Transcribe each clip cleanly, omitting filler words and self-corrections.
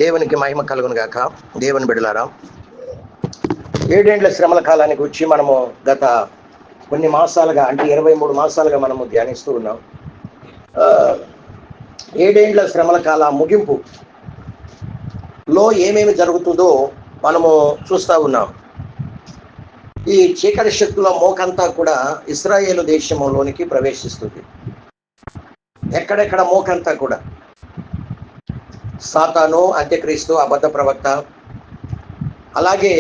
దేవునికి మహిమ కలుగును గాక. దేవుని బిడ్డలారా, 7 ఏండ్ల శ్రమల కాలానికి వచ్చి మనము గత కొన్ని మాసాలుగా, అంటే 23 మాసాలుగా మనము ధ్యానిస్తూ ఉన్నాం. 7 ఏండ్ల శ్రమల కాల ముగింపులో ఏమేమి జరుగుతుందో మనము చూస్తూ ఉన్నాం. ఈ చీకటి శక్తుల మోకంతా కూడా ఇశ్రాయేలు దేశంలోనికి ప్రవేశిస్తుంది. ఎక్కడెక్కడ మోకంతా కూడా సాతాను, అంత్యక్రీస్తు, అబద్ధ ప్రవక్త, అలాగే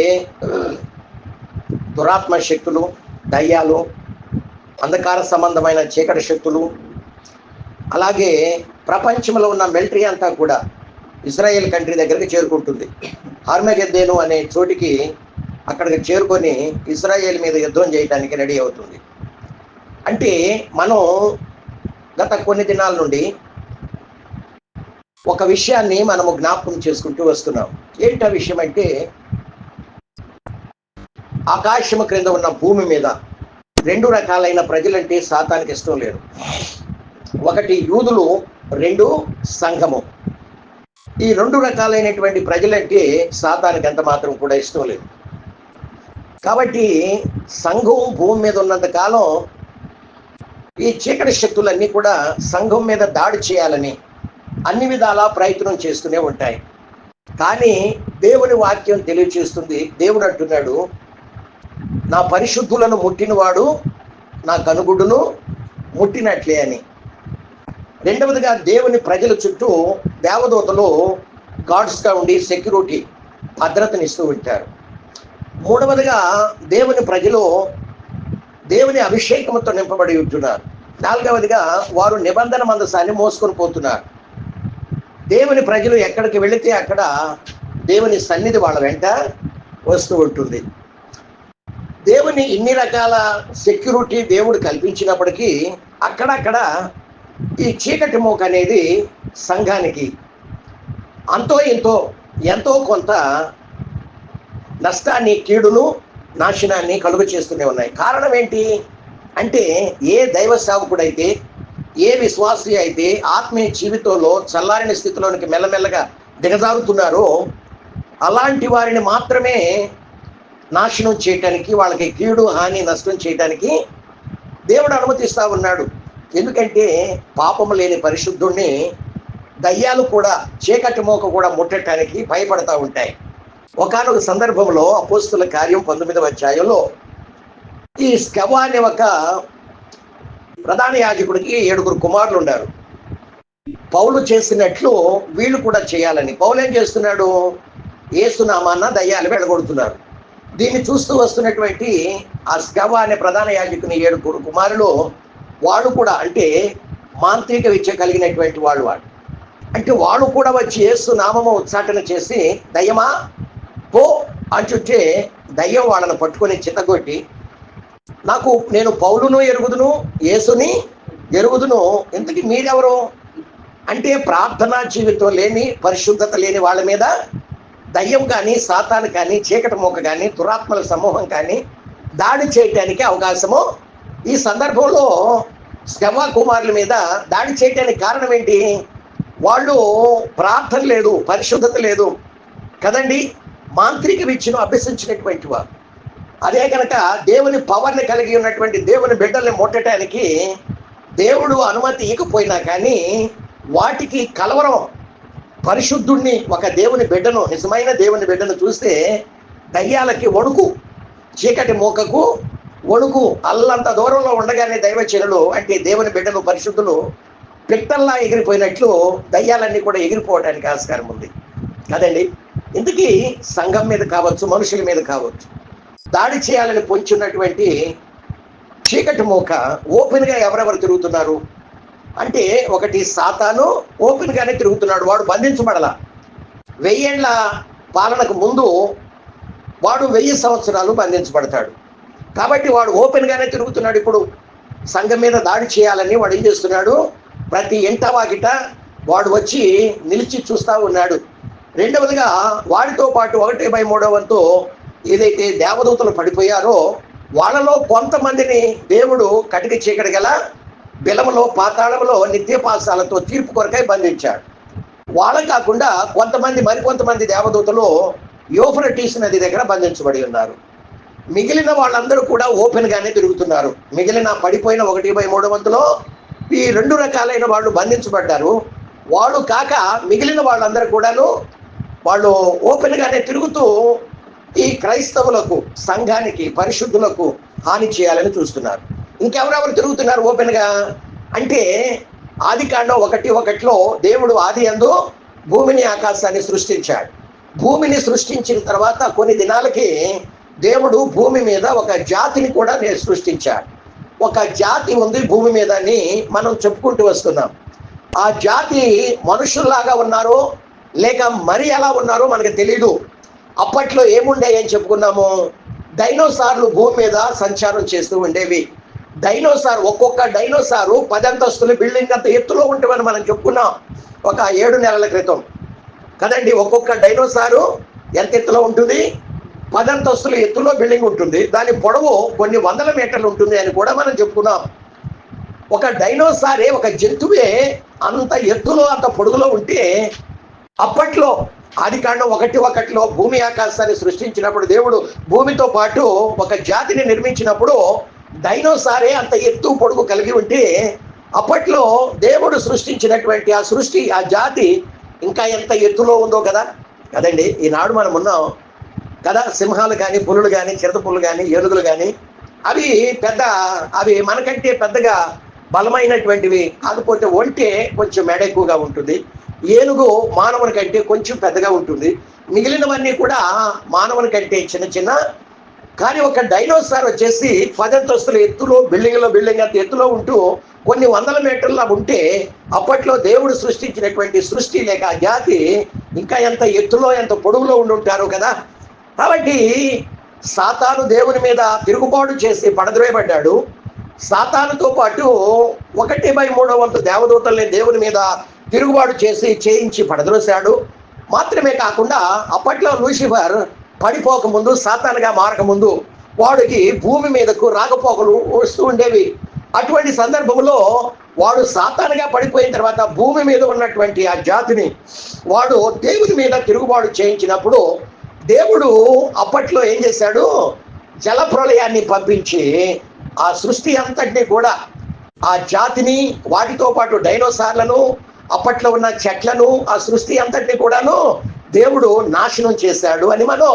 దురాత్మ శక్తులు, దయ్యాలు, అంధకార సంబంధమైన చీకటి శక్తులు, అలాగే ప్రపంచంలో ఉన్న మిలిటరీ అంతా కూడా ఇజ్రాయెల్ కంట్రీ దగ్గరికి చేరుకుంటుంది. ఆర్మగెద్దెను అనే చోటికి అక్కడికి చేరుకొని ఇజ్రాయెల్ మీద యుద్ధం చేయడానికి రెడీ అవుతుంది. అంటే మనం గత కొన్ని దినాల నుండి ఒక విషయాన్ని మనము జ్ఞాపకం చేసుకుంటూ వస్తున్నాం. ఏంటి ఆ విషయం అంటే, ఆకాశము క్రింద ఉన్న భూమి మీద 2 రకాలైన ప్రజలంటే సాతానికి ఇష్టం లేదు. ఒకటి యూదులు, 2 సంఘము. ఈ 2 రకాలైనటువంటి ప్రజలంటే సాతానికి ఎంత మాత్రం కూడా ఇష్టం లేదు. కాబట్టి సంఘం భూమి మీద ఉన్నంత కాలం ఈ చీకటి శక్తులన్నీ కూడా సంఘం మీద దాడి చేయాలని అన్ని విధాలా ప్రయత్నం చేస్తూనే ఉంటాయి. కానీ దేవుని వాక్యం తెలియచేస్తుంది. దేవుడు అంటున్నాడు, నా పరిశుద్ధులను ముట్టినవాడు నా కనుగుడ్డును ముట్టినట్లే అని. రెండవదిగా, దేవుని ప్రజల చుట్టూ దేవదూతలు గార్డ్స్గా ఉండి సెక్యూరిటీ, భద్రతనిస్తూ ఉంటారు. మూడవదిగా, దేవుని ప్రజలు దేవుని అభిషేకంతో నింపబడి ఉంటున్నారు. నాలుగవదిగా, వారు నిబంధన మందసాన్ని మోసుకొని పోతున్నారు. దేవుని ప్రజలు ఎక్కడికి వెళితే అక్కడ దేవుని సన్నిధి వాళ్ళ వెంట వస్తూ ఉంటుంది. దేవుని ఇన్ని రకాల సెక్యూరిటీ దేవుడు కల్పించినప్పటికీ అక్కడక్కడ ఈ చీకటి మోక అనేది సంఘానికి ఎంతో కొంత నష్టాన్ని, కీడును, నాశనాన్ని కలుగ చేస్తూనే ఉన్నాయి. కారణం ఏంటి అంటే, ఏ దైవ సేవకుడైతే, ఏ విశ్వాసి అయితే ఆత్మీయ జీవితంలో చల్లారిన స్థితిలోనికి మెల్లమెల్లగా దిగజారుతున్నారో అలాంటి వారిని మాత్రమే నాశనం చేయటానికి, వాళ్ళకి కీడు, హాని, నష్టం చేయటానికి దేవుడు అనుమతిస్తూ ఉన్నాడు. ఎందుకంటే పాపము లేని పరిశుద్ధుణ్ణి దయ్యాలు కూడా, చీకటి మోక కూడా ముట్టడానికి భయపడతా ఉంటాయి. ఒకానొక సందర్భంలో అపోస్తుల కార్యం 19వ అధ్యాయంలో ఈ స్కెవా అనే ఒక ప్రధాన యాజకుడికి 7 కుమారులు ఉన్నారు. పౌలు చేసినట్లు వీళ్ళు కూడా చేయాలని పౌలు ఏం చేస్తున్నాడు, యేసునామాన దయ్యాలు వెళ్ళగొడుతున్నారు. దీన్ని చూస్తూ వస్తున్నటువంటి ఆ స్కెవా అనే ప్రధాన యాజకుని 7 కుమారులు, వాడు కూడా, అంటే మాంత్రిక విద్య కలిగినటువంటి వాడు అంటే వాడు కూడా వచ్చి యేసు నామము ఉచ్చాటన చేసి, దయ్యమా పో అంటుంటే దయ్యం వాళ్ళని పట్టుకొని చిత్తగొట్టి, నేను పౌలును ఎరుగుదును, యేసుని ఎరుగుదును, ఇంతకీ మీరెవరు అంటే, ప్రార్థనా జీవితం లేని, పరిశుద్ధత లేని వాళ్ళ మీద దయ్యం కానీ, సాతాను కానీ, చీకటి మోక కానీ, దురాత్మల సమూహం కానీ దాడి చేయటానికి అవకాశము. ఈ సందర్భంలో స్కెవా కుమారుల మీద దాడి చేయటానికి కారణం ఏంటి, వాళ్ళు ప్రార్థన లేదు, పరిశుద్ధత లేదు కదండి, మాంత్రిక విద్యను అభ్యసించినటువంటి వారు. అదే కనుక దేవుని పవర్ని కలిగి ఉన్నటువంటి దేవుని బిడ్డల్ని ముట్టడానికి దేవుడు అనుమతి ఇవ్వకపోయినా కానీ వాటికి కలవరం. పరిశుద్ధుణ్ణి, ఒక దేవుని బిడ్డను, నిజమైన దేవుని బిడ్డను చూస్తే దయ్యాలకి వణుకు, చీకటి మోకకు వణుకు. అల్లంత దూరంలో ఉండగానే దైవచనులు, అంటే దేవుని బిడ్డలు, పరిశుద్ధులు పిట్టల్లా ఎగిరిపోయినట్లు దయ్యాలన్నీ కూడా ఎగిరిపోవడానికి ఆస్కారం ఉంది కదండి. ఇందుకీ సంఘం మీద కావచ్చు, మనుషుల మీద కావచ్చు, దాడి చేయాలని పొంచున్నటువంటి చీకటి మోక ఓపెన్గా ఎవరెవరు తిరుగుతున్నారు అంటే, ఒకటి సాతాను ఓపెన్గానే తిరుగుతున్నాడు. వాడు బంధించబడలా. 1000 ఏండ్ల పాలనకు ముందు వాడు 1000 సంవత్సరాలు బంధించబడతాడు. కాబట్టి వాడు ఓపెన్గానే తిరుగుతున్నాడు. ఇప్పుడు సంఘం మీద దాడి చేయాలని వాడు ఏం చేస్తున్నాడు, ప్రతి ఇంట వాకిట వాడు వచ్చి నిలిచి చూస్తూ ఉన్నాడు. రెండవదిగా, వాడితో పాటు 1/3 వంతు ఏదైతే దేవదూతలు పడిపోయారో వాళ్ళలో కొంతమందిని దేవుడు కటిక చీకటి గల బిలములో, పాతాళములో నిత్యపాసాలతో తీర్పు కొరకై బంధించాడు. వాళ్ళ కాకుండా మరికొంతమంది దేవదూతలు యూఫ్రటీస్ నది దగ్గర బంధించబడి ఉన్నారు. మిగిలిన వాళ్ళందరూ కూడా ఓపెన్ గానే తిరుగుతున్నారు. మిగిలిన పడిపోయిన 1/3 వంతులో ఈ 2 రకాలైన వాళ్ళు బంధించబడ్డారు. వాళ్ళు కాక మిగిలిన వాళ్ళందరూ కూడాను వాళ్ళు ఓపెన్ గానే తిరుగుతూ ఈ క్రైస్తవులకు, సంఘానికి, పరిశుద్ధులకు హాని చేయాలని చూస్తున్నారు. ఇంకెవరెవరు తిరుగుతున్నారు ఓపెన్ గా అంటే, ఆదికాండం 1:1 దేవుడు ఆది యందు భూమిని ఆకాశాన్ని సృష్టించాడు. భూమిని సృష్టించిన తర్వాత కొన్ని దినాలకి దేవుడు భూమి మీద ఒక జాతిని కూడా సృష్టించాడు. ఒక జాతి ఉంది భూమి మీద అని మనం చెప్పుకుంటూ వస్తున్నాం. ఆ జాతి మనుషుల్లాగా ఉన్నారో లేక మరి ఎలా ఉన్నారో మనకు తెలియదు. అప్పట్లో ఏముండే అని చెప్పుకున్నాము, డైనోసార్లు భూమి మీద సంచారం చేస్తూ ఉండేవి. ఒక్కొక్క డైనోసారు 10 అంతస్తులు బిల్డింగ్ అంత ఎత్తులో ఉంటామని మనం చెప్పుకున్నాం ఒక 7 నెలల క్రితం కదండి. ఒక్కొక్క డైనోసారు ఎంత ఎత్తులో ఉంటుంది? 10 అంతస్తుల ఎత్తులో బిల్డింగ్ ఉంటుంది. దాని పొడవు కొన్ని వందల మీటర్లు ఉంటుంది అని కూడా మనం చెప్పుకున్నాం. ఒక డైనోసారే, ఒక జంతువే అంత ఎత్తులో అంత పొడుగులో ఉంటే, అప్పట్లో ఆదికాండం 1:1 భూమి ఆకాశాన్ని సృష్టించినప్పుడు దేవుడు భూమితో పాటు ఒక జాతిని నిర్మించినప్పుడు డైనోసారే అంత ఎత్తు పొడుగు కలిగి ఉంటే, అప్పట్లో దేవుడు సృష్టించినటువంటి ఆ సృష్టి, ఆ జాతి ఇంకా ఎంత ఎత్తులో ఉందో కదండి. ఈనాడు మనం ఉన్నాం కదా, సింహాలు కానీ, పులులు కానీ, చిరుతపులు కానీ, ఏనుగులు కానీ అవి మనకంటే పెద్దగా బలమైనటువంటివి కాకపోతే ఒంటే కొంచెం మెడ ఎక్కువగా ఉంటుంది. ఏనుగు మానవుని కంటే కొంచెం పెద్దగా ఉంటుంది. మిగిలినవన్నీ కూడా మానవుని కంటే చిన్న. కానీ ఒక డైనోసార్ వచ్చేసి 10 అంతస్తుల ఎత్తులో బిల్డింగ్ అంత ఎత్తులో ఉంటూ కొన్ని వందల మీటర్ల ఉంటే, అప్పట్లో దేవుడు సృష్టించినటువంటి సృష్టి లేక ఆ జాతి ఇంకా ఎంత ఎత్తులో, ఎంత పొడవులో ఉండుంటారు కదా. కాబట్టి సాతాను దేవుని మీద తిరుగుబాటు చేసి పడద్రోయబడ్డాడు. సాతానుతో పాటు 1/3 వంతు దేవదూతల్ని దేవుని మీద తిరుగుబాటు చేయించి పడద్రోశాడు. మాత్రమే కాకుండా అప్పట్లో లూసిఫర్ పడిపోకముందు, సాతానుగా మారకముందు వాడికి భూమి మీదకు రాకపోకలు వస్తూ ఉండేవి. అటువంటి సందర్భంలో వాడు సాతానుగా పడిపోయిన తర్వాత భూమి మీద ఉన్నటువంటి ఆ జాతిని వాడు దేవుని మీద తిరుగుబాటు చేయించినప్పుడు, దేవుడు అప్పట్లో ఏం చేశాడు, జల ప్రళయాన్ని పంపించి ఆ సృష్టి అంతటినీ కూడా, ఆ జాతిని, వాటితో పాటు డైనోసార్లను, అప్పట్లో ఉన్న చెట్లను, ఆ సృష్టి అంతటినీ కూడాను దేవుడు నాశనం చేశాడు అని మనం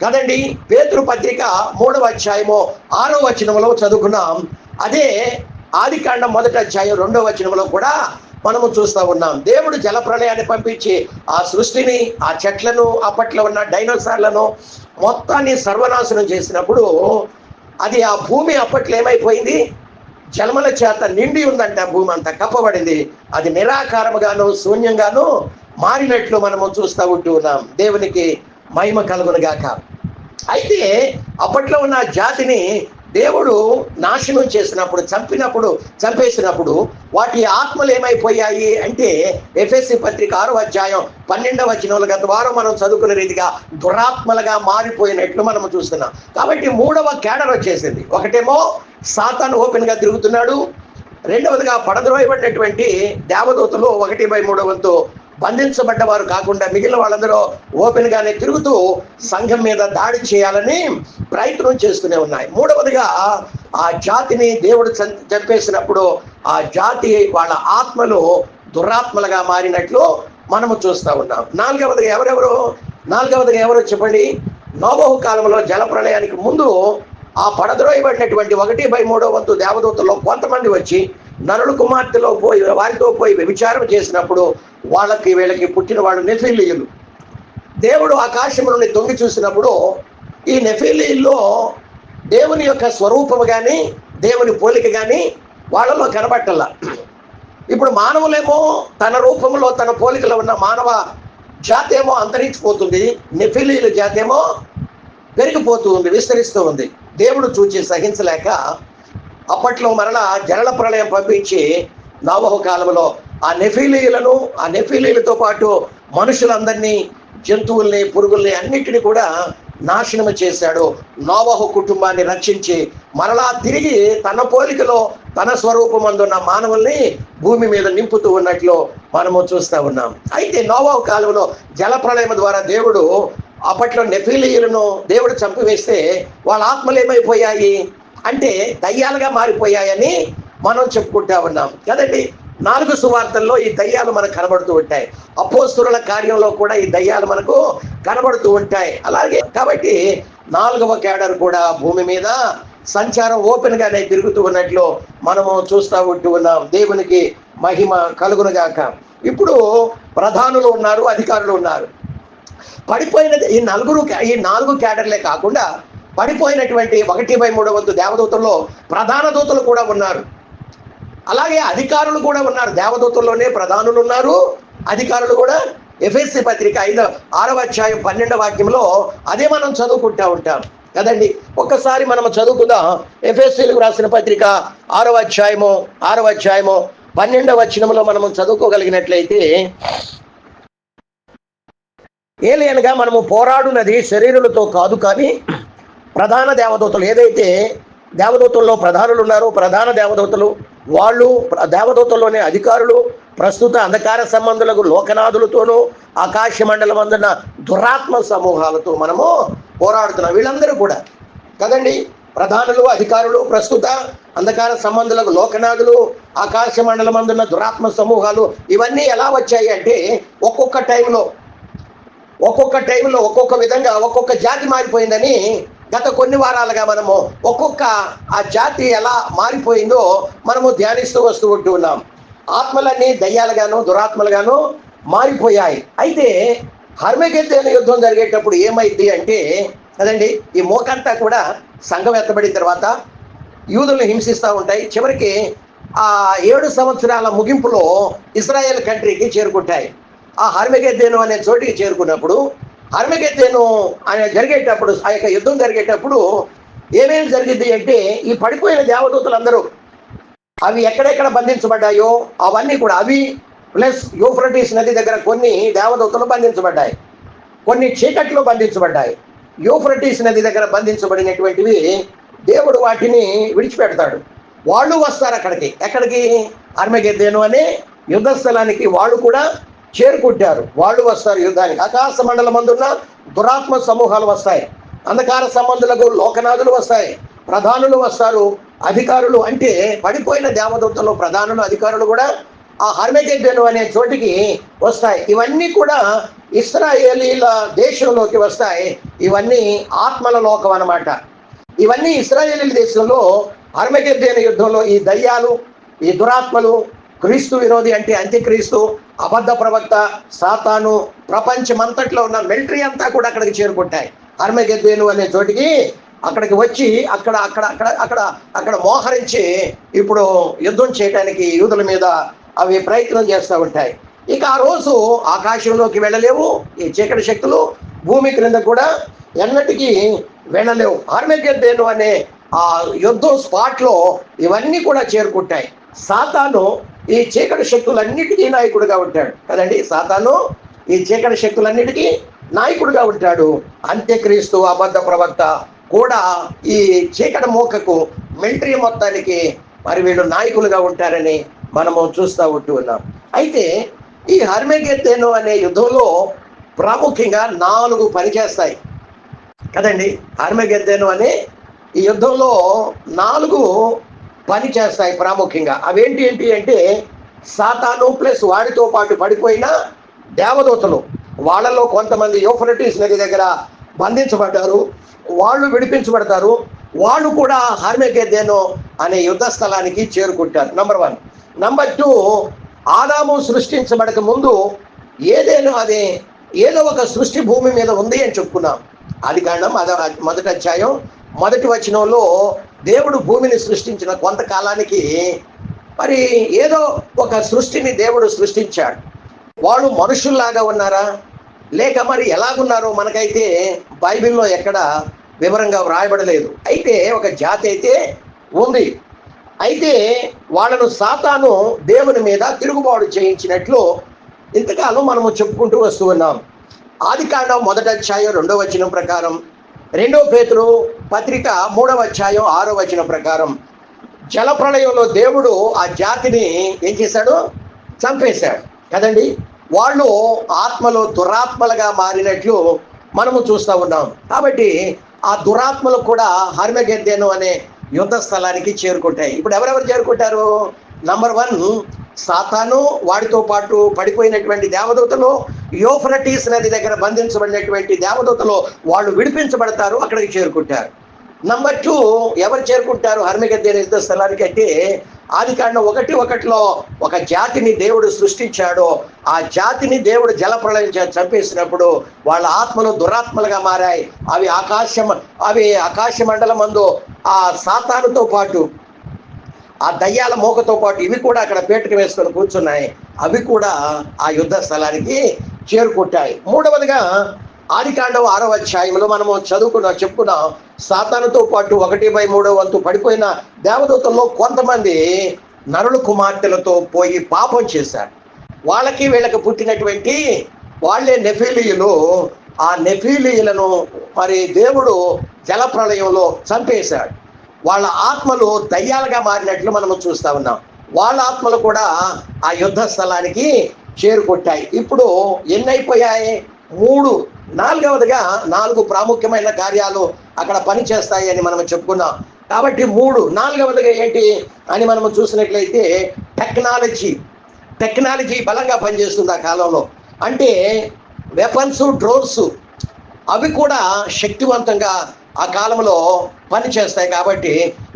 కదండి పేతురు పత్రిక 3వ అధ్యాయము 6వ వచనంలో చదువుకున్నాం. అదే ఆదికాండం 1వ అధ్యాయం 2వ వచనంలో కూడా మనము చూస్తూ ఉన్నాం. దేవుడు జల ప్రళయాన్ని పంపించి ఆ సృష్టిని, ఆ చెట్లను, అప్పట్లో ఉన్న డైనోసార్లను మొత్తాన్ని సర్వనాశనం చేసినప్పుడు, అది ఆ భూమి అప్పట్లో ఏమైపోయింది, జలముల చేత నిండి ఉందంట. భూమి అంతా కప్పబడింది. అది నిరాకారముగాను శూన్యంగాను మారినట్లు మనము చూస్తూ ఉంటూ ఉన్నాం. దేవునికి మహిమ కలుగును గాక. అయితే అప్పట్లో ఉన్న జాతిని దేవుడు నాశనం చేసినప్పుడు, చంపేసినప్పుడు వాటి ఆత్మలు ఏమైపోయాయి అంటే, ఎఫెసీ పత్రిక 6వ అధ్యాయం 12వ వచనంలో గత వారం మనం చదువుకున్న రీతిగా దురాత్మలుగా మారిపోయినట్లు మనం చూస్తున్నాం. కాబట్టి 3వ క్యాడర్ వచ్చేసింది. ఒకటేమో సాతాను ఓపెన్ గా తిరుగుతున్నాడు. రెండవదిగా పడద్రోయబడినటువంటి దేవదూతలు 1/3 వంతు బంధించబడ్డవారు కాకుండా మిగిలిన వాళ్ళందరూ ఓపెన్ గానే తిరుగుతూ సంఘం మీద దాడి చేయాలని ప్రయత్నం చేస్తూనే ఉన్నాయి. మూడవదిగా ఆ జాతిని దేవుడు చంపేసినప్పుడు ఆ జాతి వాళ్ళ ఆత్మలు దురాత్మలుగా మారినట్లు మనము చూస్తూ ఉన్నాం. నాలుగవదిగా ఎవరు చెప్పండి. నోబహు కాలంలో జల ప్రళయానికి ముందు ఆ పడద్రోయబడినటువంటి 1/3 వంతు దేవదూతల్లో కొంతమంది వచ్చి నరుడు కుమార్తెలో వారితో పోయి వ్యభిచారం చేసినప్పుడు వీళ్ళకి పుట్టిన వాళ్ళు నెఫీలీయులు. దేవుడు ఆకాశం నుండి తొంగి చూసినప్పుడు ఈ నెఫీలీయుల్లో దేవుని యొక్క స్వరూపము కానీ, దేవుని పోలిక కానీ వాళ్ళలో కనబట్టల్లా. ఇప్పుడు మానవులేమో తన రూపంలో, తన పోలికలో ఉన్న మానవ జాతి ఏమో అంతరించిపోతుంది, నెఫీలీయుల జాతి ఏమో పెరిగిపోతూ ఉంది, విస్తరిస్తూ ఉంది. దేవుడు చూచి సహించలేక అప్పట్లో మరలా జల ప్రళయం పంపించి నోబహు కాలంలో ఆ నెఫీలీయులతో పాటు మనుషులందరినీ, జంతువుల్ని, పురుగుల్ని అన్నిటిని కూడా నాశనము చేశాడు. నోబహు కుటుంబాన్ని రక్షించి మరలా తిరిగి తన పోలికలో, తన స్వరూపమందున్న మానవుల్ని భూమి మీద నింపుతూ ఉన్నట్లు మనము చూస్తూ ఉన్నాం. అయితే నోవాహు కాలంలో జలప్రళయం ద్వారా దేవుడు అప్పట్లో నెఫీలీయులను దేవుడు చంపివేస్తే వాళ్ళ ఆత్మలు ఏమైపోయాయి అంటే దయ్యాలుగా మారిపోయాయని మనం చెప్పుకుంటా ఉన్నాం కదండి. 4 సువార్తల్లో ఈ దయ్యాలు మనకు కనబడుతూ ఉంటాయి. అపోస్తలుల కార్యంలో కూడా ఈ దయ్యాలు మనకు కనబడుతూ ఉంటాయి. అలాగే కాబట్టి 4వ క్యాడర్ కూడా భూమి మీద సంచారం ఓపెన్ గానే తిరుగుతూ ఉన్నట్లు మనము చూస్తూ ఉంటూ ఉన్నాం. దేవునికి మహిమ కలుగునుగాక. ఇప్పుడు ప్రధానులు ఉన్నారు, అధికారులు ఉన్నారు. పడిపోయినది ఈ 4 క్యాడర్లే కాకుండా పడిపోయినటువంటి 1/3 వంతు దేవదూతల్లో ప్రధాన దూతలు కూడా ఉన్నారు. అలాగే అధికారులు కూడా ఉన్నారు. దేవదూతల్లోనే ప్రధానులు ఉన్నారు, అధికారులు కూడా. ఎఫెసీ పత్రిక 6వ అధ్యాయం 12వ వాక్యంలో అదే మనం చదువుకుంటా ఉంటాం కదండి. ఒక్కసారి మనం చదువుకుందాం. ఎఫెసీలకు రాసిన పత్రిక 6వ అధ్యాయము 12వ వచనంలో మనము చదువుకోగలిగినట్లయితే, ఏలయనగా మనము పోరాడునది శరీరులతో కాదు కానీ ప్రధాన దేవదూతలు, ఏదైతే దేవదూతల్లో ప్రధానులు ఉన్నారో ప్రధాన దేవదూతలు, వాళ్ళు దేవదూతల్లోనే అధికారులు, ప్రస్తుత అంధకార సంబంధులకు లోకనాథులతోనూ ఆకాశ మండలం అందున్న దురాత్మ సమూహాలతో మనము పోరాడుతున్నాం. వీళ్ళందరూ కూడా కదండి, ప్రధానులు, అధికారులు, ప్రస్తుత అంధకార సంబంధులకు లోకనాథులు, ఆకాశ మండలం అందున్న దురాత్మ సమూహాలు. ఇవన్నీ ఎలా వచ్చాయి అంటే ఒక్కొక్క టైంలో ఒక్కొక్క విధంగా ఒక్కొక్క జాతి మారిపోయిందని గత కొన్ని వారాలుగా మనము ఒక్కొక్క ఆ జాతి ఎలా మారిపోయిందో మనము ధ్యానిస్తూ వస్తూ ఉంటూ ఉన్నాం. ఆత్మలన్నీ దయ్యాలుగాను దురాత్మలుగాను మారిపోయాయి. అయితే హర్మగెద్దోను యుద్ధం జరిగేటప్పుడు ఏమైంది అంటే కదండి, ఈ మోకంతా కూడా సంఘం ఎత్తబడిన తర్వాత యూదులను హింసిస్తూ ఉంటాయి. చివరికి ఆ 7 సంవత్సరాల ముగింపులో ఇజ్రాయెల్ కంట్రీకి చేరుకుంటాయి. ఆ హర్మగెద్దోను అనే చోటికి చేరుకున్నప్పుడు హర్మగెద్దోను ఆయన జరిగేటప్పుడు, ఆ యొక్క యుద్ధం జరిగేటప్పుడు ఏమేమి జరిగింది అంటే ఈ పడిపోయిన దేవదూతలందరూ అవి ఎక్కడెక్కడ బంధించబడ్డాయో అవన్నీ కూడా, అవి ప్లస్ యూఫ్రటీస్ నది దగ్గర కొన్ని దేవదూతలు బంధించబడ్డాయి, కొన్ని చీకట్లో బంధించబడ్డాయి. యూఫ్రటీస్ నది దగ్గర బంధించబడినటువంటివి దేవుడు వాటిని విడిచిపెడతాడు. వాళ్ళు వస్తారు ఎక్కడికి హర్మగెద్దోను అనే యుద్ధ స్థలానికి వాళ్ళు కూడా చేరుకుంటారు. వాళ్ళు వస్తారు యుద్ధానికి. ఆకాశ మండలం అందున్న దురాత్మ సమూహాలు వస్తాయి, అంధకార సంబంధులకు లోకనాథులు వస్తాయి, ప్రధానులు వస్తారు, అధికారులు. అంటే పడిపోయిన దేవదూతలు ప్రధానులు అధికారులు కూడా ఆ హర్మగెద్దోను అనే చోటికి వస్తాయి. ఇవన్నీ కూడా ఇశ్రాయేలీల దేశంలోకి వస్తాయి. ఇవన్నీ ఆత్మల లోకం అన్నమాట. ఇవన్నీ ఇశ్రాయేలీల దేశంలో హర్మగెద్దోను యుద్ధంలో ఈ దయ్యాలు, ఈ దురాత్మలు, క్రీస్తు విరోధి అంటే అంత్యక్రీస్తు, అబద్ధ ప్రవక్త, సాతాను, ప్రపంచమంతట్లో ఉన్న మిలిటరీ అంతా కూడా అక్కడికి చేరుకుంటాయి. హర్మగెద్దోను అనే చోటికి అక్కడికి వచ్చి అక్కడ మోహరించి ఇప్పుడు యుద్ధం చేయడానికి యూదుల మీద అవి ప్రయత్నం చేస్తూ ఉంటాయి. ఇక ఆ రోజు ఆకాశంలోకి వెళ్ళలేవు ఈ చీకటి శక్తులు, భూమి క్రింద కూడా ఎన్నటికీ వెళ్ళలేవు. హర్మగెద్దోను అనే ఆ యుద్ధం స్పాట్లో ఇవన్నీ కూడా చేరుకుంటాయి. సాతాను ఈ చీకటి శక్తులన్నిటికీ నాయకుడిగా ఉంటాడు కదండి. సాతాను ఈ చీకటి శక్తులన్నిటికీ నాయకుడిగా ఉంటాడు. అంత్యక్రీస్తు, అబద్ధ ప్రవక్త కూడా ఈ చీకటి మోకకు, మిలిటరీ మొత్తానికి మరి వీళ్ళు నాయకులుగా ఉంటారని మనము చూస్తూ ఉంటూ ఉన్నాం. అయితే ఈ హర్మగెద్దోను అనే యుద్ధంలో ప్రాముఖ్యంగా 4 పనిచేస్తాయి కదండి. హర్మగెద్దోను అనే ఈ యుద్ధంలో 4 పని చేస్తాయి ప్రాముఖ్యంగా. అవేంటి అంటే సాతాను ప్లస్ వాడితో పాటు పడిపోయిన దేవదూతలు, వాళ్ళలో కొంతమంది యూఫ్రటీస్ నది దగ్గర బంధించబడ్డారు, వాళ్ళు విడిపించబడతారు. వాళ్ళు కూడా హర్మగెద్దోను అనే యుద్ధ స్థలానికి చేరుకుంటారు. నంబర్ 1. నంబర్ 2, ఆదాము సృష్టించబడక ముందు ఏదో ఒక సృష్టి భూమి మీద ఉంది అని చెప్పుకున్నాం. ఆదికాండం 1వ అధ్యాయం 1వ వచనంలో దేవుడు భూమిని సృష్టించిన కొంతకాలానికి మరి ఏదో ఒక సృష్టిని దేవుడు సృష్టించాడు. వాళ్ళు మనుషుల్లాగా ఉన్నారా లేక మరి ఎలాగున్నారో మనకైతే బైబిల్లో ఎక్కడ వివరంగా వ్రాయబడలేదు. అయితే ఒక జాతి అయితే ఉంది. అయితే వాళ్ళను సాతాను దేవుని మీద తిరుగుబాటు చేయించినట్లు ఇంతకాలం మనము చెప్పుకుంటూ వస్తూ ఉన్నాం. ఆదికాండం 1వ అధ్యాయం 2వ వచనం ప్రకారం, 2 పేతురు పత్రిక 3వ అధ్యాయం 6వ వచనం ప్రకారం జలప్రళయంలో దేవుడు ఆ జాతిని ఏం చేశాడు? చంపేశాడు. కదండి. వాళ్ళు ఆత్మలు దురాత్మలుగా మారినట్లు మనము చూస్తూ ఉన్నాం. కాబట్టి ఆ దురాత్మలు కూడా హర్మగెద్దెను అనే యుద్ధ స్థలానికి చేరుకుంటాయి. ఇప్పుడు ఎవరెవరు చేరుకుంటారు? నంబర్ 1 సాతాను, వాడితో పాటు పడిపోయినటువంటి దేవదూతలు, యూఫ్రటీస్ నది దగ్గర బంధించబడినటువంటి దేవదూతలు వాళ్ళు విడిపించబడతారు, అక్కడికి చేరుకుంటారు. నంబర్ 2 ఎవరు చేరుకుంటారు హర్మగెద్దెను యుద్ధ స్థలానికి అంటే, ఆదికాండం 1:1 ఒక జాతిని దేవుడు సృష్టించాడు. ఆ జాతిని దేవుడు జలప్రళయం చంపేసినప్పుడు వాళ్ళ ఆత్మలు దురాత్మలుగా మారాయి. అవి ఆకాశ మండలమందు ఆ సాతానుతో పాటు, ఆ దయ్యాల మోకతో పాటు ఇవి కూడా అక్కడ పీటక వేసుకొని కూర్చున్నాయి. అవి కూడా ఆ యుద్ధ స్థలానికి చేరుకుంటాయి. మూడవదిగా ఆదికాండం 6వ అధ్యాయంలో మనము చెప్పుకున్నాం. సాతానుతో పాటు 1/3 వంతు పడిపోయిన దేవదూతల్లో కొంతమంది నరుల కుమార్తెలతో పోయి పాపం చేశారు. వాళ్ళకి వీళ్ళకి పుట్టినటువంటి వాళ్ళే నెఫీలీయులు. ఆ నెఫీలీయులను మరి దేవుడు జలప్రళయంలో చంపేశాడు. వాళ్ళ ఆత్మలు దయ్యాలుగా మారినట్లు మనము చూస్తా ఉన్నాం. వాళ్ళ ఆత్మలు కూడా ఆ యుద్ధ స్థలానికి చేరుకొట్టాయి. ఇప్పుడు ఎన్నైపోయాయి? 3. నాలుగవదిగా 4 ప్రాముఖ్యమైన కార్యాలు అక్కడ పనిచేస్తాయి అని మనం చెప్పుకున్నాం. కాబట్టి 3. నాలుగవదిగా ఏంటి అని మనం చూసినట్లయితే టెక్నాలజీ బలంగా పనిచేస్తుంది ఆ కాలంలో. అంటే వెపన్స్, డ్రోన్స్ అవి కూడా శక్తివంతంగా ఆ కాలంలో పనిచేస్తాయి. కాబట్టి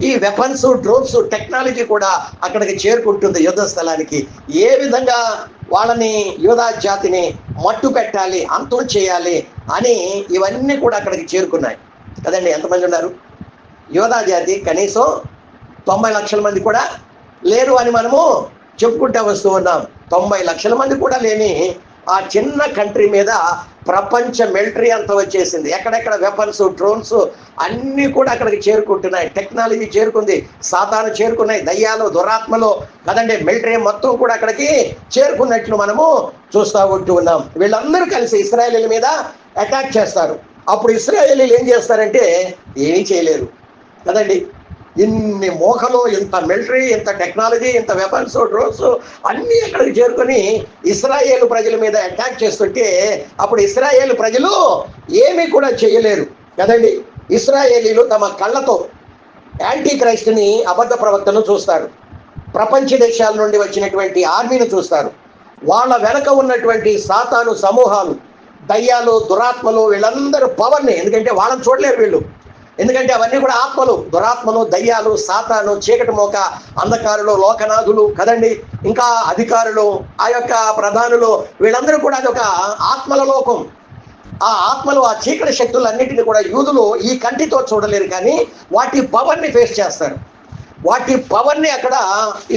ఈ వెపన్స్, డ్రోన్స్ టెక్నాలజీ కూడా అక్కడికి చేరుకుంటుంది యుద్ధ స్థలానికి. ఏ విధంగా వాళ్ళని యూదా జాతిని మట్టు పెట్టాలి, అంతం చేయాలి అని ఇవన్నీ కూడా అక్కడికి చేరుకున్నాయి కదండి. ఎంతమంది ఉన్నారు? యూదా జాతి కనీసం 90 లక్షల మంది కూడా లేరు అని మనము చెప్పుకుంటూ వస్తూ ఉన్నాం. 90 లక్షల మంది కూడా లేని ఆ చిన్న కంట్రీ మీద ప్రపంచ మిలిటరీ అంతా వచ్చేసింది. ఎక్కడెక్కడ వెపన్స్, డ్రోన్స్ అన్నీ కూడా అక్కడికి చేరుకుంటున్నాయి. టెక్నాలజీ చేరుకుంది, సాతాను చేరుకున్నాయి, దయ్యాలు, దురాత్మలు కదండి, మిలిటరీ మొత్తం కూడా అక్కడికి చేరుకున్నట్లు మనము చూస్తూ ఉంటూ ఉన్నాం. వీళ్ళందరూ కలిసి ఇశ్రాయేలీల మీద అటాక్ చేస్తారు. అప్పుడు ఇశ్రాయేలీలు ఏం చేస్తారంటే ఏమీ చేయలేరు కదండి. ఇన్ని మోకలు, ఇంత మిలిటరీ, ఇంత టెక్నాలజీ, ఇంత వెపన్స్, డ్రోన్స్ అన్నీ అక్కడికి చేరుకొని ఇశ్రాయేలు ప్రజల మీద అటాక్ చేస్తుంటే అప్పుడు ఇశ్రాయేలు ప్రజలు ఏమీ కూడా చేయలేరు కదండి. ఇశ్రాయేలీలు తమ కళ్ళతో యాంటీ క్రైస్ట్ని, అబద్ధ ప్రవక్తను చూస్తారు. ప్రపంచ దేశాల నుండి వచ్చినటువంటి ఆర్మీని చూస్తారు. వాళ్ళ వెనక ఉన్నటువంటి సాతాను సమూహాలు, దయ్యాలు, దురాత్మలు, వీళ్ళందరూ పవర్ని, ఎందుకంటే వాళ్ళని చూడలేరు వీళ్ళు, ఎందుకంటే అవన్నీ కూడా ఆత్మలు, దురాత్మలు, దయ్యాలు, సాతాను, చీకటి మోక, అంధకారులు, లోకనాథులు కదండి, ఇంకా అధికారులు, ఆ యొక్క ప్రధానులు, వీళ్ళందరూ కూడా అదొక ఆత్మల లోకం. ఆ ఆత్మలు, ఆ చీకటి శక్తులన్నిటిని కూడా యూదులు ఈ కంటితో చూడలేరు, కానీ వాటి పవర్ని ఫేస్ చేస్తారు. వాటి పవర్ని అక్కడ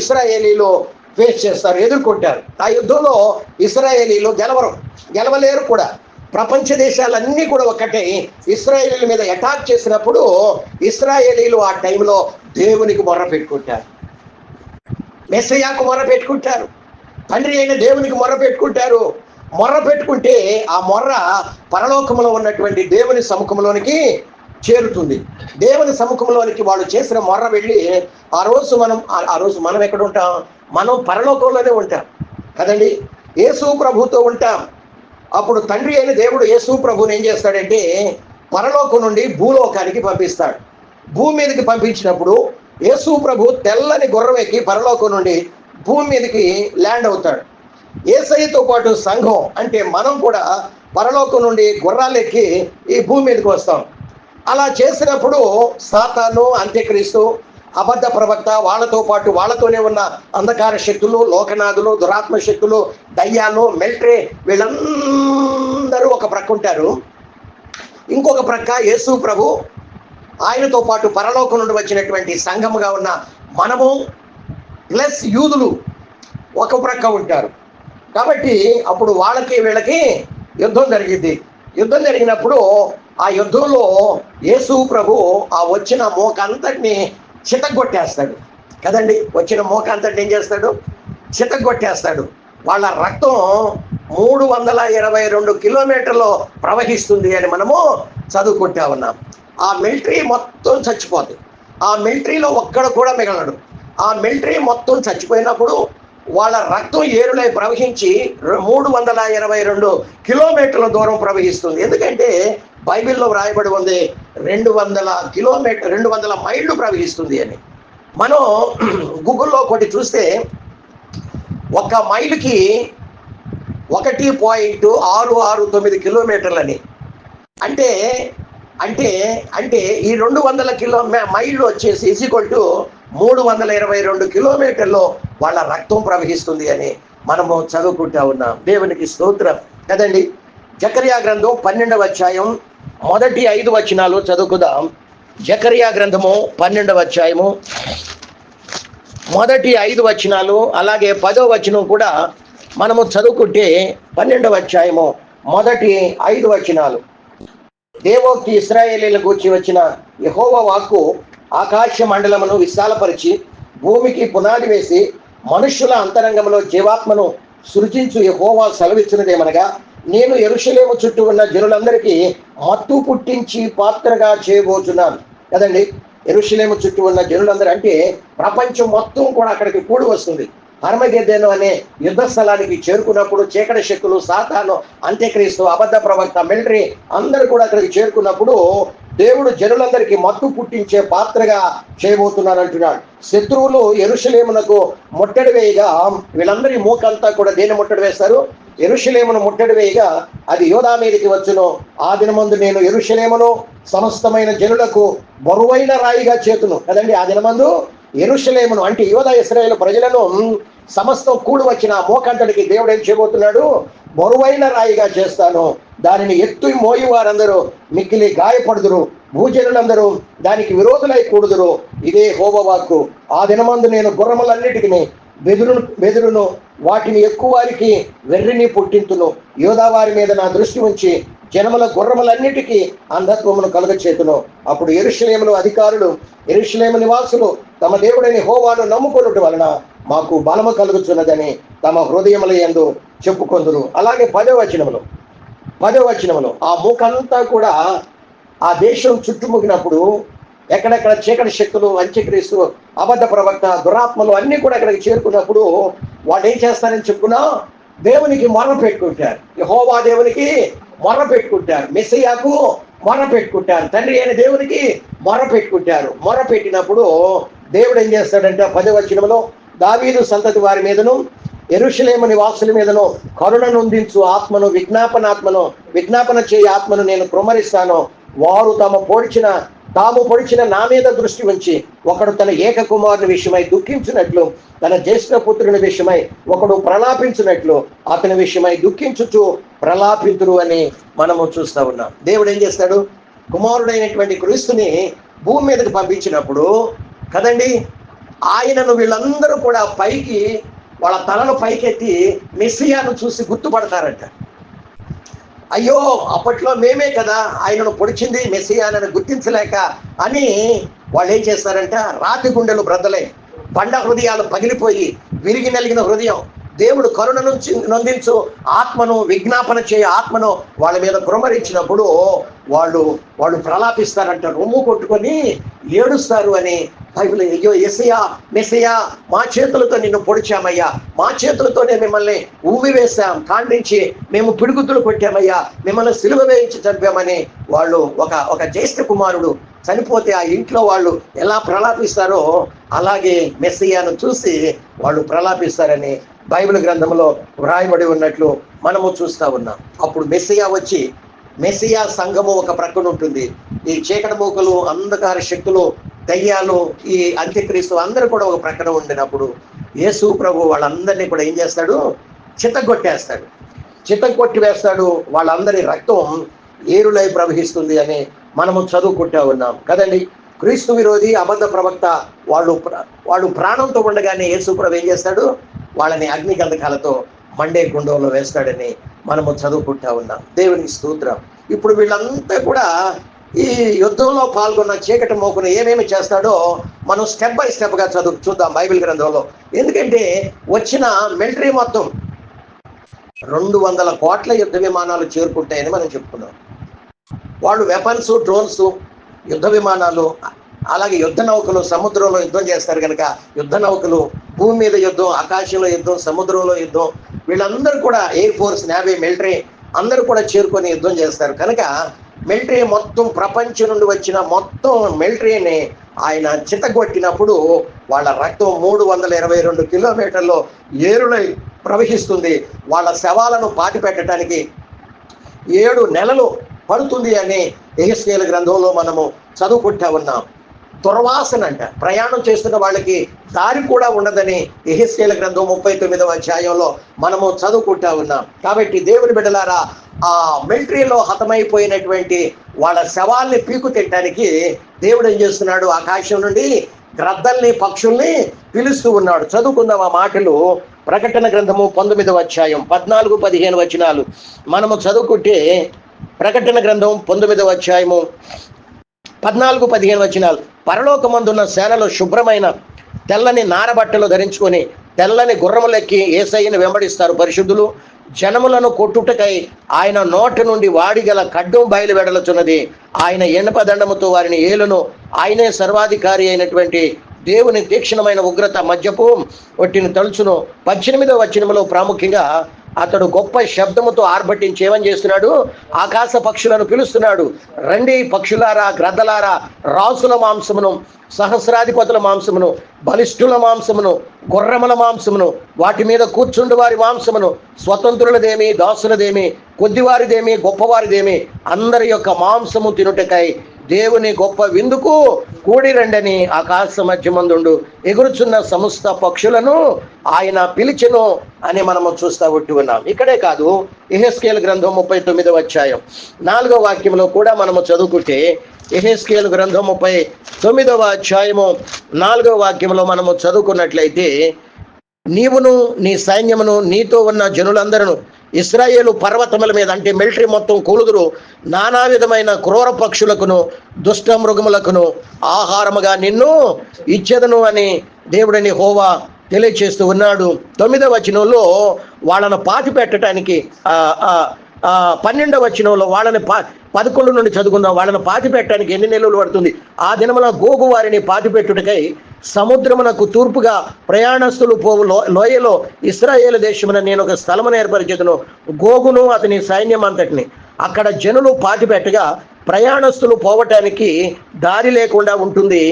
ఇశ్రాయేలీలు ఫేస్ చేస్తారు, ఎదుర్కొంటారు. ఆ యుద్ధంలో ఇశ్రాయేలీలు గెలవలేరు కూడా. ప్రపంచ దేశాలన్నీ కూడా ఒక్కటే ఇశ్రాయేలీల మీద అటాక్ చేసినప్పుడు ఇశ్రాయేలీలు ఆ టైంలో దేవునికి మొర్ర పెట్టుకుంటారు, మెస్సయాకు మొర్ర పెట్టుకుంటారు, తండ్రి అయిన దేవునికి మొర్ర పెట్టుకుంటారు. మొర్ర పెట్టుకుంటే ఆ మొర్ర పరలోకంలో ఉన్నటువంటి దేవుని సముఖంలోనికి చేరుతుంది. దేవుని సముఖంలోనికి వాళ్ళు చేసిన మొర్ర వెళ్ళి ఆ రోజు మనం ఎక్కడ ఉంటాం? మనం పరలోకంలోనే ఉంటాం కదండి, యేసు ప్రభుతో ఉంటాం. అప్పుడు తండ్రి అయిన దేవుడు యేసు ప్రభుని ఏం చేస్తాడంటే పరలోకం నుండి భూలోకానికి పంపిస్తాడు. భూమి మీదకి పంపించినప్పుడు యేసు ప్రభు తెల్లని గుర్రం ఎక్కి పరలోకం నుండి భూమి మీదకి ల్యాండ్ అవుతాడు. యేసయ్యతో పాటు సంఘం అంటే మనం కూడా పరలోకం నుండి గుర్రాలు ఎక్కి ఈ భూమి మీదకి వస్తాం. అలా చేసినప్పుడు సాతాను, అంత్యక్రీస్తు, అబద్ధ ప్రవక్త, వాళ్ళతో పాటు వాళ్ళతోనే ఉన్న అంధకార శక్తులు, లోకనాథులు, దురాత్మ శక్తులు, దయ్యాలు, మిలిటరీ, వీళ్ళందరూ ఒక ప్రక్క ఉంటారు. ఇంకొక ప్రక్క యేసు ప్రభు, ఆయనతో పాటు పరలోకం నుండి వచ్చినటువంటి సంఘముగా ఉన్న మనము ప్లస్ యూదులు ఒక ప్రక్క ఉంటారు. కాబట్టి అప్పుడు వాళ్ళకి వీళ్ళకి యుద్ధం జరిగింది. యుద్ధం జరిగినప్పుడు ఆ యుద్ధంలో యేసు ప్రభు ఆ వచ్చిన మోకంతటిని చితగొట్టేస్తాడు కదండి. వచ్చిన మోకంతటిని ఏం చేస్తాడు? చితగొట్టేస్తాడు. వాళ్ళ రక్తం 322 కిలోమీటర్లు ప్రవహిస్తుంది అని మనము చదువుకుంటా ఉన్నాం. ఆ మిలిటరీ మొత్తం చచ్చిపోతుంది. ఆ మిలిటరీలో ఒక్కడు కూడా మిగలడు. ఆ మిలిటరీ మొత్తం చచ్చిపోయినప్పుడు వాళ్ళ రక్తం ఏరులై ప్రవహించి 322 కిలోమీటర్ల దూరం ప్రవహిస్తుంది. ఎందుకంటే బైబిల్లో వ్రాయబడి ఉంది 200 మైళ్ళు ప్రవహిస్తుంది అని. మనం గూగుల్లో ఒకటి చూస్తే 1 మైలుకి 1.669 కిలోమీటర్లని. అంటే అంటే అంటే ఈ 200 మైళ్ళు వచ్చేసి ఈక్వల్ టు 322 కిలోమీటర్లు వాళ్ళ రక్తం ప్రవహిస్తుంది అని మనము చదువుకుంటా ఉన్నాం. దేవునికి స్తోత్రం కదండి. జకర్యా గ్రంథం 12వ అధ్యాయం మొదటి 5 వచనాలు చదువుకుందాం. జకర్యా గ్రంథము 12వ అధ్యాయము మొదటి 5 వచనాలు, అలాగే 10వ వచనం కూడా మనము చదువుకుంటే 12వ అధ్యాయము మొదటి 5 వచనాలు. దేవోక్తి ఇశ్రాయేలీల గూర్చి వచ్చిన యెహోవా వాక్కు, ఆకాశ మండలమును విశాలపరిచి భూమికి పునాది వేసి మనుష్యుల అంతరంగంలో జీవాత్మను సృజించు యెహోవా సెలవిచ్చినదేమనగా, నేను యెరూషలేము చుట్టూ ఉన్న జనులందరికీ మత్తు పుట్టించి పాత్రగా చేయబోతున్నాను. కదండి, యెరూషలేము చుట్టూ ఉన్న జనులందరూ అంటే ప్రపంచం మొత్తం కూడా అక్కడికి కూడి వస్తుంది. హర్మగెద్దెను అనే యుద్ధ స్థలానికి చేరుకున్నప్పుడు చీకటి శక్తులు, సాతాను, అంత్యక్రీస్తు, అబద్ధ ప్రవక్త, మిలిటరీ అందరూ కూడా అక్కడికి చేరుకున్నప్పుడు దేవుడు జనులందరికీ మత్తు పుట్టించే పాత్రగా చేయబోతున్నాను అంటున్నాడు. శత్రువులు యెరూషలేమునకు ముట్టడి వేయగా వీళ్ళందరి మూకంతా కూడా దేన్ని ముట్టడి వేస్తారు? యెరూషలేమును ముట్టడి వేయగా అది యోధా మీదకి వచ్చును. ఆ దినమందు నేను యెరూషలేమును సమస్తమైన జనులకు బరువైన రాయిగా చేతును. కదండి, ఆ దినమందు యెరూషలేమును అంటే యోధా ఇశ్రాయేలు ప్రజలను సమస్తం కూడి వచ్చిన మోకంటడికి దేవుడు ఏం చేయబోతున్నాడు? బరువైన రాయిగా చేస్తాను. దానిని ఎత్తు మోయి వారందరూ మిక్కిలి గాయపడుదురు, భూజనులందరూ దానికి విరోధులై కూడుదురు. ఇదే యెహోవా వాక్కు. ఆ దినమందు నేను గుర్రములన్నిటికీ బెదురును, వాటిని ఎక్కువ వారికి వెర్రిని పుట్టింతును. యోధా వారి మీద నా దృష్టి ఉంచి జనముల గుర్రములన్నిటికీ అంధత్వమును కలుగచేతును. అప్పుడు యెరూషలేములో అధికారులు, యెరూషలేము నివాసులు తమ దేవుడైన యెహోవాను నమ్ముకొనుట వలన మాకు బలము కలుగుతున్నదని తమ హృదయముల యందు చెప్పుకొందురు. అలాగే 10వ వచనములో ఆ మూకంతా కూడా ఆ దేశం చుట్టుముగినప్పుడు ఎక్కడెక్కడ చీకటి శక్తులు, అంత్యక్రీస్తు, అబద్ధ ప్రవక్త, దురాత్మలు అన్నీ కూడా అక్కడికి చేరుకున్నప్పుడు వాళ్ళు ఏం చేస్తారని చెప్పుకున్నా? దేవునికి మొర్ర పెట్టుకుంటారు. యెహోవా దేవునికి మొర్ర పెట్టుకుంటారు, మెస్సీయాకు మొర్ర పెట్టుకుంటారు, తండ్రి అయిన దేవునికి మొర్ర పెట్టుకుంటారు. మొర్ర పెట్టినప్పుడు దేవుడు ఏం చేస్తాడంటే 10వ వచనంలో, దావీదు సంతతి వారి మీదను యెరూషలేము నివాసుల మీదను కరుణ నొందించు ఆత్మను, విజ్ఞాపన చేయ ఆత్మను నేను కృమ్మరిస్తాను. వారు తాము పొడిచిన నా మీద దృష్టి ఉంచి, ఒకడు తన ఏక కుమారుని విషయమై దుఃఖించినట్లు, తన జ్యేష్ఠ పుత్రుని విషయమై ఒకడు ప్రలాపించినట్లు అతని విషయమై దుఃఖించుచు ప్రలాపింతురు అని మనము చూస్తూ ఉన్నాం. దేవుడు ఏం చేస్తాడు? కుమారుడైనటువంటి క్రీస్తుని భూమి మీదకి పంపించినప్పుడు కదండి, ఆయనను వీళ్ళందరూ కూడా పైకి వాళ్ళ తలను పైకెత్తి మెస్సియాను చూసి గుర్తుపడతారంట. అయ్యో, అప్పట్లో మేమే కదా ఆయనను పొడిచింది, మెస్సియాను గుర్తించలేక అని వాళ్ళు ఏం చేస్తారంట? రాతి గుండెలు బ్రద్దలై, బండ హృదయాలు పగిలిపోయి, విరిగి నలిగిన హృదయం, దేవుడు కరుణ నుంచి నొందించు ఆత్మను, విజ్ఞాపన చేయ ఆత్మను వాళ్ళ మీద కురమరించినప్పుడు వాళ్ళు ప్రలాపిస్తారంట, రొమ్ము కొట్టుకొని ఏడుస్తారు అని బైబిల్. అయ్యో యేసయ్యా, మెస్సయ్యా, మా చేతులతో నిన్ను పొడిచామయ్యా, మా చేతులతోనే మిమ్మల్ని ఊవి వేసాం, ఖండించి మేము పిడుగుతులు కొట్టామయ్యా, మిమ్మల్ని సిలువ వేయించి చంపామని వాళ్ళు ఒక జ్యేష్ఠ కుమారుడు చనిపోతే ఆ ఇంట్లో వాళ్ళు ఎలా ప్రలాపిస్తారో అలాగే మెస్సయ్యాను చూసి వాళ్ళు ప్రలాపిస్తారని బైబిల్ గ్రంథంలో వ్రాయబడి ఉన్నట్లు మనము చూస్తూ ఉన్నాం. అప్పుడు మెస్సియా సంఘము ఒక ప్రక్కన ఉంటుంది. ఈ చీకటి మూకలు, అంధకార శక్తులు, దయ్యాలు, ఈ అంత్యక్రీస్తు అందరూ కూడా ఒక ప్రక్కన ఉండినప్పుడు యేసు ప్రభు వాళ్ళందరినీ కూడా ఏం చేస్తాడు? చిత్తం కొట్టి వేస్తాడు. వాళ్ళందరి రక్తం ఏరులై ప్రవహిస్తుంది అని మనము చదువుకుంటూ ఉన్నాం కదండి. క్రీస్తు విరోధి, అబద్ధ ప్రవక్త వాళ్ళు ప్రాణంతో ఉండగానే యేసు ప్రభు ఏం చేస్తాడు? వాళ్ళని అగ్ని గంధకాలతో మండే గుండంలో వేస్తాడని మనము చదువుకుంటా ఉన్నాం. దేవునికి స్తోత్రం. ఇప్పుడు వీళ్ళంతా కూడా ఈ యుద్ధంలో పాల్గొన్న చీకటి మోకును ఏమేమి చేస్తాడో మనం స్టెప్ బై స్టెప్గా చూద్దాం బైబిల్ గ్రంథంలో. ఎందుకంటే వచ్చిన మిలిటరీ మొత్తం 200 కోట్ల యుద్ధ విమానాలు చేరుకుంటాయని మనం చెప్పుకున్నాం. వాళ్ళు వెపన్స్, డ్రోన్స్, యుద్ధ విమానాలు, అలాగే యుద్ధ నౌకలు, సముద్రంలో యుద్ధం చేస్తారు కనుక యుద్ధ నౌకలు, భూమి మీద యుద్ధం, ఆకాశంలో యుద్ధం, సముద్రంలో యుద్ధం, వీళ్ళందరూ కూడా ఎయిర్ ఫోర్స్, నేవీ, మిలిటరీ అందరూ కూడా చేరుకొని యుద్ధం చేస్తారు. కనుక మిలిటరీ మొత్తం, ప్రపంచం నుండి వచ్చిన మొత్తం మిలిటరీని ఆయన చితగొట్టినప్పుడు వాళ్ళ రక్తం 322 కిలోమీటర్లు ఏరులై ప్రవహిస్తుంది. వాళ్ళ శవాలను పాతి పెట్టడానికి 7 నెలలు పడుతుంది అని యెహెజ్కేలు గ్రంథంలో మనము చదువుకుంటా ఉన్నాం. దుర్వాసన అంట, ప్రయాణం చేస్తున్న వాళ్ళకి దారి కూడా ఉండదని యెహెజ్కేలు గ్రంథం 39వ అధ్యాయంలో మనము చదువుకుంటా ఉన్నాం. కాబట్టి దేవుని బిడ్డలారా, ఆ మిలిటరీలో హతమైపోయినటువంటి వాళ్ళ శవాల్ని పీకు తినడానికి దేవుడు ఏం చేస్తున్నాడు? ఆకాశం నుండి గ్రద్దల్ని, పక్షుల్ని పిలుస్తూ ఉన్నాడు. చదువుకుందాం ఆ మాటలు. ప్రకటన గ్రంథము 19వ అధ్యాయం 14-15 వచనాలు మనము చదువుకుంటే, ప్రకటన గ్రంథం 19వ అధ్యాయము 14-15 వచనాలు. పరలోకమందున్న సేనలు శుభ్రమైన తెల్లని నారబట్టలు ధరించుకొని తెల్లని గుర్రములెక్కి యేసయ్యను వెంబడిస్తారు. పరిశుద్ధులు జనములను కొట్టుటకై ఆయన నోటి నుండి వాడిగల ఖడ్గం బయలువెడలుచున్నది. ఆయన ఎన్నపదండముతో వారిని ఏలును. ఆయనే సర్వాధికారి అయినటువంటి దేవుని తీక్షణమైన ఉగ్రత మధ్యపు ఒట్టిని తలుచును. 18వ వచనములో ప్రాముఖ్యంగా అతడు గొప్ప శబ్దముతో ఆర్భటించి ఏమని చేస్తున్నాడు? ఆకాశ పక్షులను పిలుస్తున్నాడు. రండి పక్షులారా, గ్రద్దలారా, రాసుల మాంసమును, సహస్రాధిపతుల మాంసమును, బలిష్ఠుల మాంసమును, గుర్రముల మాంసమును, వాటి మీద కూర్చుండు వారి మాంసమును, స్వతంత్రులదేమి, దాసులదేమి, కొద్దివారిదేమి, గొప్పవారిదేమి, అందరి యొక్క మాంసము తినుటకై దేవుని గొప్ప విందుకు కూడి రండని ఆకాశ మధ్యమందుండు ఎగురుచున్న సమస్త పక్షులను ఆయన పిలిచెను అని మనము చూస్తా ఉంటూ ఉన్నాం. ఇక్కడే కాదు, యెహెజ్కేలు గ్రంథం 39వ అధ్యాయం 4వ వాక్యంలో కూడా మనము చదువుకుంటే, యెహెజ్కేలు గ్రంథం 39వ అధ్యాయము 4వ వాక్యంలో మనము చదువుకున్నట్లయితే, నీవును నీ సైన్యమును నీతో ఉన్న జనులందరూ ఇశ్రాయేలు పర్వతముల మీద, అంటే మిలిటరీ మొత్తం కూలుదురు, నానా విధమైన క్రూర పక్షులకును దుష్ట మృగములకును ఆహారముగా నిన్ను ఇచ్చెదను అని దేవుడని యెహోవా తెలియచేస్తూ ఉన్నాడు. 9వ వచనంలో వాళ్ళను పాతి పెట్టడానికి 12వ వచనంలో వాళ్ళని 11 నుండి చదువుకుందాం. వాళ్ళని పాతి పెట్టడానికి ఎన్ని నెలలు పడుతుంది? ఆ దినమున గోగు వారిని పాతి పెట్టుటకై సముద్రమునకు తూర్పుగా ప్రయాణస్తులు పోవు లోయలో ఇశ్రాయేలు దేశమున నేను ఒక స్థలమును ఏర్పరిచెదను. గోగును అతని సైన్యం అంతటిని అక్కడ జనులు పాతి పెట్టగా ప్రయాణస్తులు పోవటానికి దారి లేకుండా ఉంటుంది.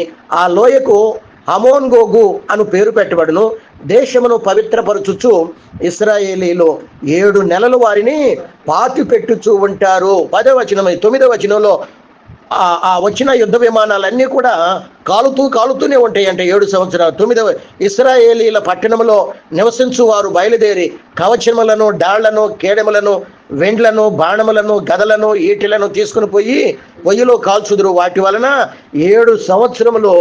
ఆ లోయకు హమోన్ గోగు అను పేరు పెట్టబడును. దేశమును పవిత్రపరచుచు ఇశ్రాయేలీలు 7 నెలలు వారిని పాతి పెట్టుచూ ఉంటారు. 10వ వచనం, 9వ వచనంలో ఆ వచ్చిన యుద్ధ విమానాలన్నీ కూడా కాలుతూనే ఉంటాయి అంటే 7 సంవత్సరాలు. 9వ ఇశ్రాయేలీల పట్టణంలో నివసించు వారు బయలుదేరి కవచములను, డాళ్లను, కేడములను, వెండ్లను, బాణములను, గదలను, ఈటెలను తీసుకుని పోయి పొయ్యిలో కాల్చుదురు. వాటి వలన 7 సంవత్సరములు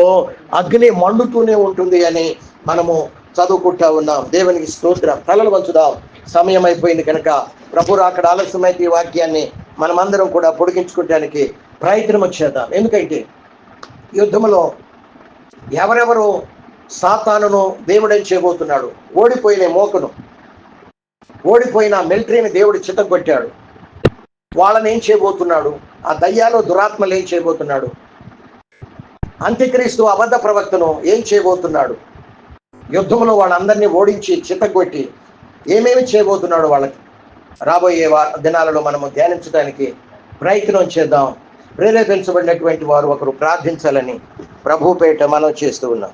అగ్ని మండుతూనే ఉంటుంది అని మనము చదువుకుంటా ఉన్నాం. దేవునికి స్తోత్రం. తలలు వంచుదాం. సమయం అయిపోయింది కనుక ప్రభు అక్కడ ఆలస్యమైతే ఈ వాక్యాన్ని మనమందరం కూడా పొడిగించుకోవడానికి ప్రయత్నం చేద్దాం. ఎందుకంటే యుద్ధంలో ఎవరెవరు సాతానును దేవుడేం చేయబోతున్నాడు? ఓడిపోయిన మోకను, ఓడిపోయిన మిలిటరీని దేవుడు చితగొట్టాడు. వాళ్ళని ఏం చేయబోతున్నాడు? ఆ దయ్యాలు, దురాత్మలు ఏం చేయబోతున్నాడు? అంత్యక్రీస్తు అబద్ధ ప్రవక్తను ఏం చేయబోతున్నాడు? యుద్ధంలో వాళ్ళందరినీ ఓడించి చితగొట్టి ఏమేమి చేయబోతున్నాడు వాళ్ళకి? రాబోయే దినాలలో మనము ధ్యానించడానికి ప్రయత్నం చేద్దాం. ప్రేరేపించబడినటువంటి వారు ఒకరు ప్రార్థించాలని ప్రభుపేట మనం చేస్తూ ఉన్నాం.